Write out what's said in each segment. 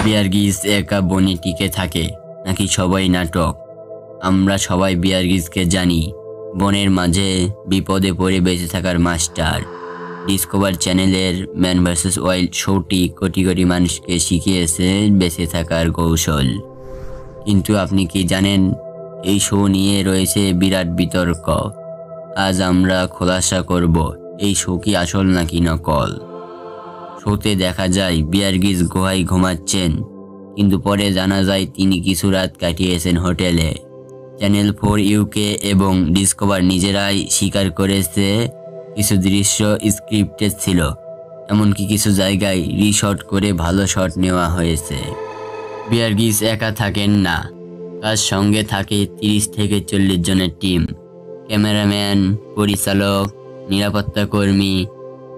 Bear Grylls একা বনে টিকে থাকে নাকি সবাই নাটক? আমরা সবাই বিয়ার গ্রিলসকে জানি, বনের মাঝে বিপদে পড়ে বেঁচে থাকার মাস্টার। ডিসকভার চ্যানেলের man versus wild শোটি crore crore মানুষকে শিখিয়েছে বেঁচে থাকার কৌশল। কিন্তু আপনি কি জানেন, এই শো নিয়ে রয়েছে বিরাট বিতর্ক। আজ আমরা খোলাসা করব এই শো কি আসল নাকি নকল। শোতে দেখা যায় বিয়ার গ্রিলস গুহায় ঘুমাচ্ছেন, কিন্তু পরে জানা যায় তিনি কিছু রাত কাটিয়েছেন হোটেলে। চ্যানেল 4 ইউকে এবং ডিসকভার নিজেরাই স্বীকার করেছে কিছু দৃশ্য স্ক্রিপ্টেড ছিল, এমনকি কিছু জায়গায় রিশট করে ভালো শট নেওয়া হয়েছে। বিয়ার গ্রিলস একা থাকেন না, তার সঙ্গে থাকে 30 থেকে 40 জনের টিম। ক্যামেরাম্যান, পরিচালক, নিরাপত্তা কর্মী।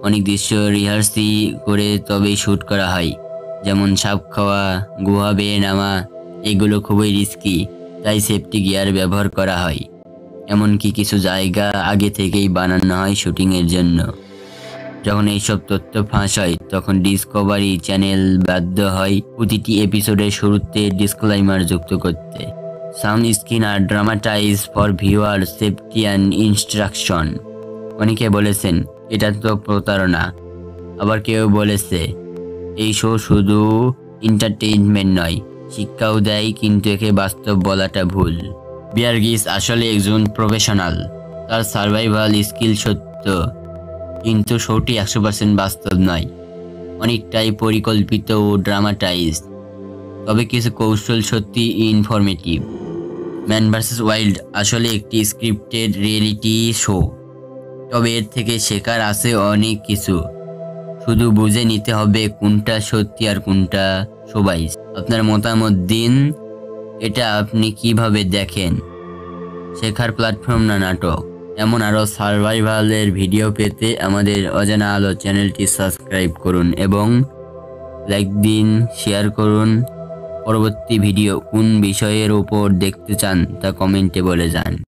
অনেক দৃশ্য রিহার্সি করে তবেই শ্যুট করা হয়, যেমন সাপ খাওয়া, গুহা বেয়ে নামা। এগুলো খুবই রিস্কি, তাই সেফটি গিয়ার ব্যবহার করা হয়। এমনকি কিছু জায়গা আগে থেকেই বানানো হয় শুটিংয়ের জন্য। যখন এইসব তথ্য ফাঁস হয়, তখন ডিসকভারি চ্যানেল বাধ্য হয় প্রতিটি এপিসোডের শুরুতে ডিসক্লেইমার যুক্ত করতে। সাম স্ক্রিন আর dramatize for viewer safety and instruction. অনেকে বলেছেন এটা তো প্রতারণা, আবার কেউ বলেছে এই শো শুধু এন্টারটেইনমেন্ট নয়, শিক্ষাও দেয়, কিন্তু একে বাস্তব বলাটা ভুল। বিয়ার গ্রিলস আসলে একজন প্রফেশনাল, তার সার্ভাইভাল স্কিল সত্য, কিন্তু শোটি 100% বাস্তব নয়, অনেকটাই পরিকল্পিত ও ড্রামাটাইজ। তবে কিছু কৌশল সত্যি ইনফরমেটিভ। ম্যান ভার্সেস ওয়াইল্ড আসলে একটি স্ক্রিপ্টেড রিয়েলিটি শো, তবে এর থেকে শেখার আছে অনেক কিছু। শুধু বুঝে নিতে হবে কোনটা সত্যি আর কোনটা শোবাইজ। আপনার মতামত দিন, এটা আপনি কিভাবে দেখেন? শেখার প্ল্যাটফর্ম না নাটক? এমন আরও সার্ভাইভালের ভিডিও পেতে আমাদের অজানা আলো চ্যানেলটি সাবস্ক্রাইব করুন এবং লাইক দিন, শেয়ার করুন। পরবর্তী ভিডিও কোন বিষয়ের উপর দেখতে চান তা কমেন্টে বলে যান।